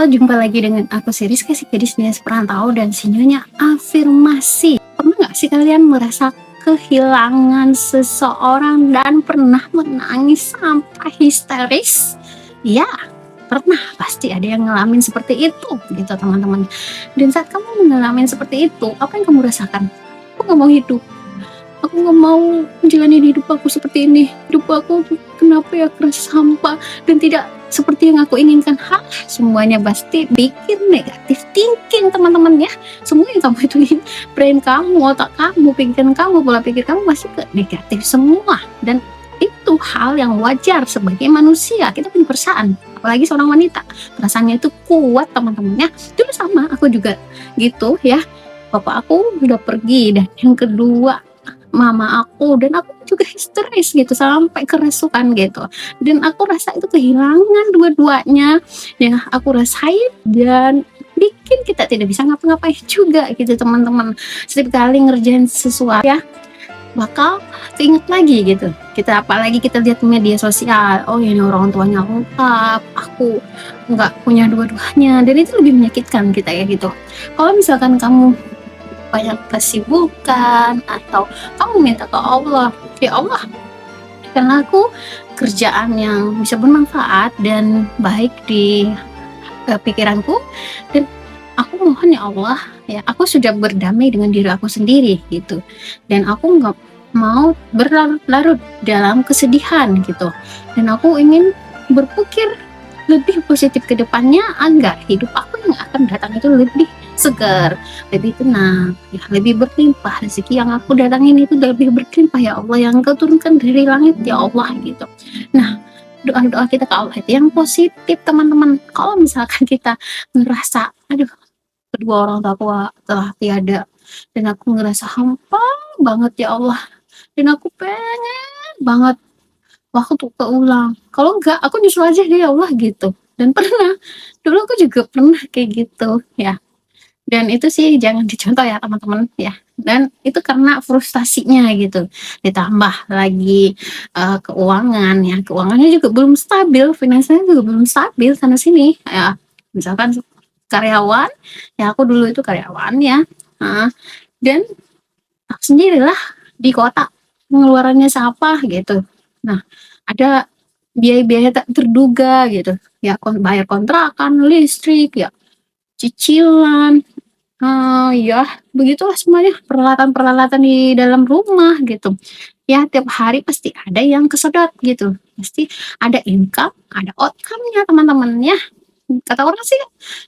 Halo, jumpa lagi dengan aku si Rizky, si gadis bias perantau dan si nyonya afirmasi. Pernah nggak sih kalian merasa kehilangan seseorang dan pernah menangis sampai histeris? Ya, pernah. Pasti ada yang ngalamin seperti itu, gitu teman-teman. Dan saat kamu mengalami seperti itu, apa yang kamu rasakan? Aku nggak mau hidup. Aku nggak mau menjalani hidup aku seperti ini. Hidup aku kenapa ya keras hampa dan tidak seperti yang aku inginkan. Semuanya pasti bikin negatif thinking teman-teman ya. Semua yang kamu ituin, brain kamu, otak kamu, pikiran kamu, pola pikir kamu pasti ke negatif semua. Dan itu hal yang wajar sebagai manusia. Kita punya perasaan, apalagi seorang wanita, perasaannya itu kuat teman-teman ya. Dulu sama aku juga gitu ya. Bapak aku udah pergi, dan yang kedua mama aku, dan aku juga histeris gitu sampai kerasukan gitu, dan aku rasa itu kehilangan dua-duanya yang aku rasain, dan bikin kita tidak bisa ngapa-ngapain juga gitu teman-teman. Setiap kali ngerjain sesuatu ya bakal keinget lagi gitu kita, apalagi kita lihat di media sosial, oh ini orang tuanya lengkap, aku nggak punya dua-duanya, dan itu lebih menyakitkan kita ya gitu. Kalau misalkan kamu banyak kesibukan atau kamu minta ke Allah, ya Allah, karena aku kerjaan yang bisa bermanfaat dan baik di pikiranku, dan aku mohon ya Allah, ya aku sudah berdamai dengan diri aku sendiri gitu, dan aku nggak mau berlarut-larut dalam kesedihan gitu, dan aku ingin berpikir lebih positif ke depannya agar hidup aku yang akan datang itu lebih segar, lebih tenang, ya lebih berlimpah. Rezeki yang aku datangin itu lebih berlimpah ya Allah, yang Engkau turunkan dari langit ya Allah gitu. Nah, doa-doa kita ke Allah itu yang positif teman-teman. Kalau misalkan kita ngerasa aduh, kedua orang tua aku telah tiada dan aku ngerasa hampa banget ya Allah, dan aku pengen banget waktu keulang. Kalau enggak, aku nyusul aja deh ya Allah gitu. Dan pernah, dulu aku juga pernah kayak gitu ya. Dan itu sih jangan dicontoh ya teman-teman ya. Dan itu karena frustasinya gitu. Ditambah lagi keuangan ya. Keuangannya juga belum stabil, finansialnya juga belum stabil sana sini ya. Misalkan karyawan, ya aku dulu itu karyawan ya. Nah, dan aku sendirilah di kota, pengeluarannya siapa gitu. Nah, ada biaya-biaya tak terduga gitu ya, bayar kontrakan, listrik ya, cicilan, ya begitulah semuanya, peralatan-peralatan di dalam rumah gitu ya. Tiap hari pasti ada yang kesedot gitu, pasti ada income, ada outcome-nya teman-teman ya. Kata orang sih,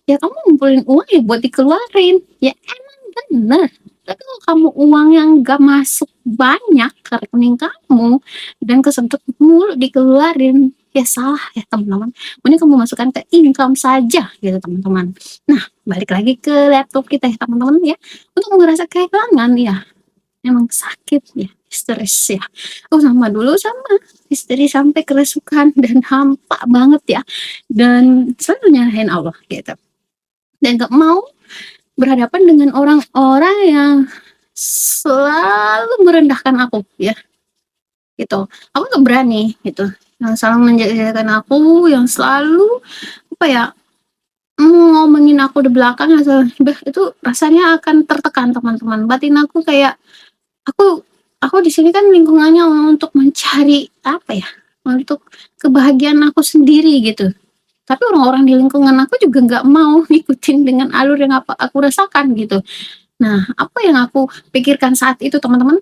ya kamu ngumpulin uang ya buat dikeluarin, ya emang bener. Tapi kalau kamu uang yang gak masuk banyak ke rekening kamu dan kesedot mulu dikeluarin, ya salah ya teman-teman. Mending kamu masukkan ke income saja gitu teman-teman. Nah, balik lagi ke laptop kita ya teman-teman ya. Untuk merasa kehilangan ya, emang sakit ya, histeris ya. Oh sama dulu sama, histeris sampai kerasukan dan hampa banget ya. Dan selalu nyalahin Allah gitu. Dan gak mau berhadapan dengan orang-orang yang selalu merendahkan aku ya gitu. Aku gak berani gitu, yang selalu menjadikan aku, yang selalu apa ya, ngomongin aku di belakang atau itu rasanya akan tertekan teman-teman. Batin aku kayak aku di sini kan lingkungannya untuk mencari apa ya, untuk kebahagiaan aku sendiri gitu. Tapi orang-orang di lingkungan aku juga nggak mau ngikutin dengan alur yang apa aku rasakan gitu. Nah, apa yang aku pikirkan saat itu teman-teman?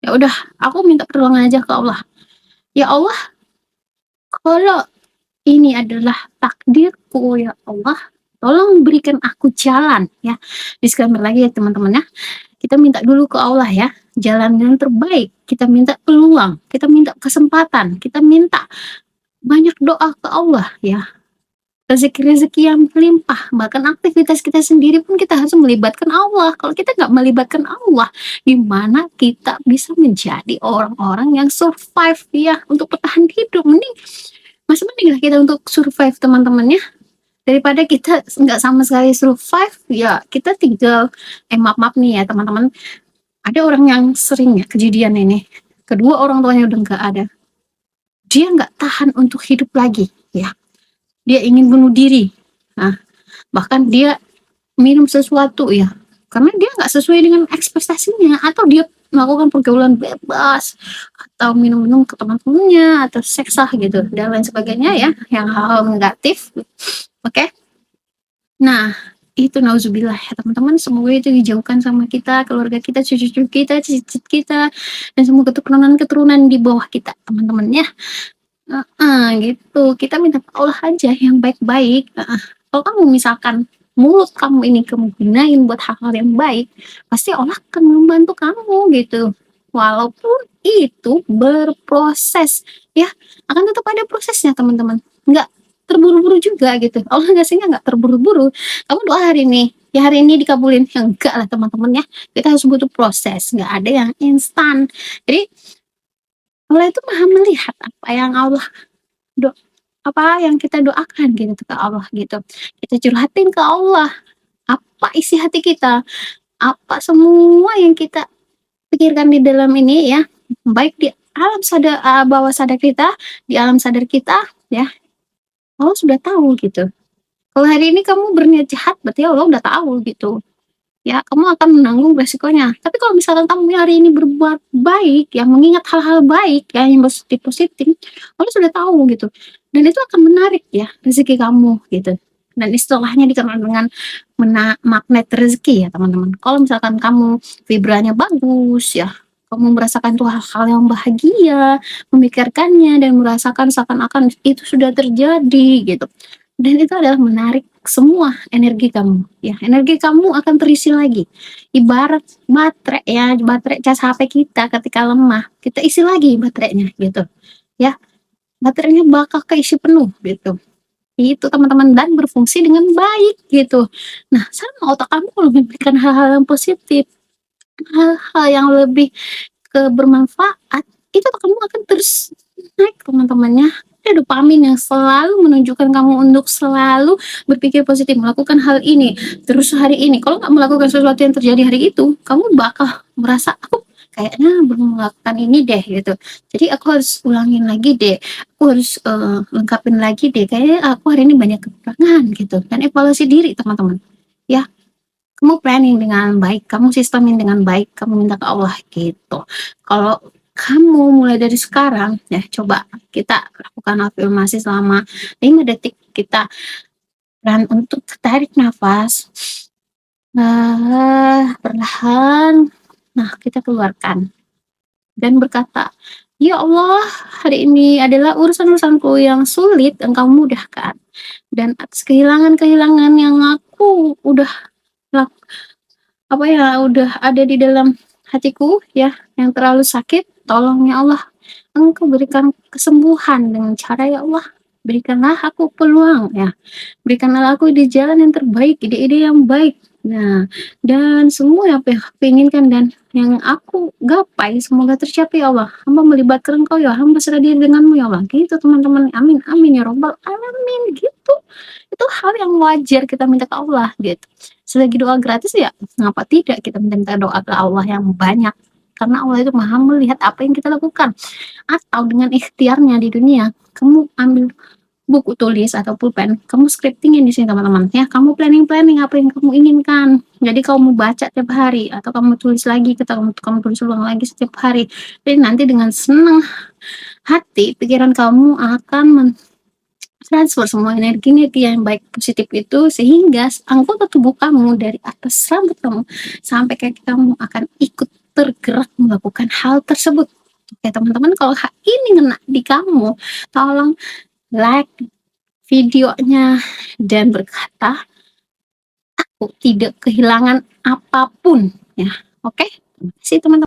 Ya udah, aku minta pertolongan aja ke Allah. Ya Allah, kalau ini adalah takdirku ya Allah, tolong berikan aku jalan ya. Disclaimer lagi ya teman-teman ya. Kita minta dulu ke Allah ya, jalan yang terbaik. Kita minta peluang, kita minta kesempatan, kita minta banyak doa ke Allah ya. Rezeki-rezeki yang berlimpah, bahkan aktivitas kita sendiri pun kita harus melibatkan Allah. Kalau kita nggak melibatkan Allah, gimana kita bisa menjadi orang-orang yang survive ya, untuk bertahan hidup. Mending lah kita untuk survive teman-teman ya, daripada kita nggak sama sekali survive ya, kita tinggal maaf nih ya teman-teman, ada orang yang sering ya kejadian ini, kedua orang tuanya udah nggak ada, dia nggak tahan untuk hidup lagi ya, dia ingin bunuh diri. Nah, bahkan dia minum sesuatu ya, karena dia nggak sesuai dengan ekspektasinya, atau dia melakukan pergaulan bebas, atau minum-minum ke teman-temannya, atau seks lah gitu, dan lain sebagainya ya, yang hal-hal negatif. Oke? Nah, itu nauzubillah ya teman-teman, semoga itu dijauhkan sama kita, keluarga kita, cucu-cucu kita, cicit kita, dan semua keturunan-keturunan di bawah kita, teman-teman ya. Heeh, gitu. Kita minta ke Allah aja yang baik-baik, heeh. Kalau kamu misalkan mulut kamu ini kamu gunain buat hal-hal yang baik, pasti Allah akan membantu kamu gitu. Walaupun itu berproses ya, akan tetap ada prosesnya teman-teman. Nggak terburu-buru juga gitu. Allah ngasihnya nggak terburu-buru. Kamu doa hari ini, ya hari ini dikabulin. Ya enggak lah teman-teman ya. Kita harus butuh proses, nggak ada yang instan. Jadi Allah itu Maha melihat apa yang Allah do apa yang kita doakan gitu ke Allah gitu. Kita curhatin ke Allah, apa isi hati kita, apa semua yang kita pikirkan di dalam ini ya, baik di alam sadar bawah sadar kita, di alam sadar kita ya, Allah sudah tahu gitu. Kalau hari ini kamu berniat jahat, berarti Allah udah tahu gitu. Ya, kamu akan menanggung resikonya. Tapi kalau misalkan kamu hari ini berbuat baik, yang mengingat hal-hal baik, ya, yang positif-positif, kamu sudah tahu gitu. Dan itu akan menarik ya rezeki kamu gitu. Dan istilahnya dikenal dengan magnet rezeki ya teman-teman. Kalau misalkan kamu vibranya bagus ya, kamu merasakan tuh hal-hal yang bahagia, memikirkannya dan merasakan seakan-akan itu sudah terjadi gitu. Dan itu adalah menarik semua energi kamu, ya. Energi kamu akan terisi lagi. Ibarat baterai ya, baterai cas HP kita ketika lemah, kita isi lagi baterainya gitu, ya. Baterainya bakal keisi penuh gitu. Itu teman-teman, dan berfungsi dengan baik gitu. Nah, sama otak kamu kalau memikirkan hal-hal yang positif, hal-hal yang lebih bermanfaat, itu kamu akan terus naik teman-temannya. Ada dopamin yang selalu menunjukkan kamu untuk selalu berpikir positif, melakukan hal ini terus hari ini. Kalau nggak melakukan sesuatu yang terjadi hari itu, kamu bakal merasa aku kayaknya belum melakukan ini deh gitu. Jadi aku harus ulangin lagi deh, aku harus lengkapin lagi deh. Kayaknya aku hari ini banyak kekurangan gitu. Dan evaluasi diri teman-teman. Ya, kamu planning dengan baik, kamu sistemin dengan baik, kamu minta ke Allah gitu. Kalau kamu mulai dari sekarang ya, coba kita lakukan afirmasi selama 5 detik. Kita untuk tarik nafas, perlahan, nah kita keluarkan dan berkata, "Ya Allah, hari ini adalah urusan-urusanku yang sulit Engkau mudahkan, dan atas kehilangan-kehilangan yang aku udah lak udah ada di dalam hatiku ya, yang terlalu sakit, tolong ya Allah, Engkau berikan kesembuhan dengan cara ya Allah. Berikanlah aku peluang ya, berikanlah aku di jalan yang terbaik, ide-ide yang baik. Nah, dan semua apa yang aku inginkan dan yang aku gapai semoga tercapai ya Allah. Hamba melibatkan Engkau ya, hamba serah diri denganmu ya Allah." Gitu teman-teman. Amin amin ya robbal alamin gitu. Itu hal yang wajar kita minta ke Allah gitu. Selagi doa gratis ya, mengapa tidak kita minta doa ke Allah yang banyak. Karena Allah itu Maha melihat apa yang kita lakukan. Atau dengan ikhtiarnya di dunia, kamu ambil buku tulis atau pulpen, kamu scriptingin di sini teman-teman ya. Kamu planning-planning apa yang kamu inginkan. Jadi kamu baca tiap hari atau kamu tulis lagi, kamu tulis ulang lagi setiap hari. Jadi nanti dengan senang hati pikiran kamu akan transfer semua energi-energi yang baik positif itu, sehingga anggota tubuh kamu dari atas rambut kamu sampai kaki kamu akan ikut tergerak melakukan hal tersebut. Oke teman-teman, kalau hal ini ngena di kamu, tolong like videonya dan berkata, "Aku tidak kehilangan apapun." Ya, oke? Terima kasih teman-teman.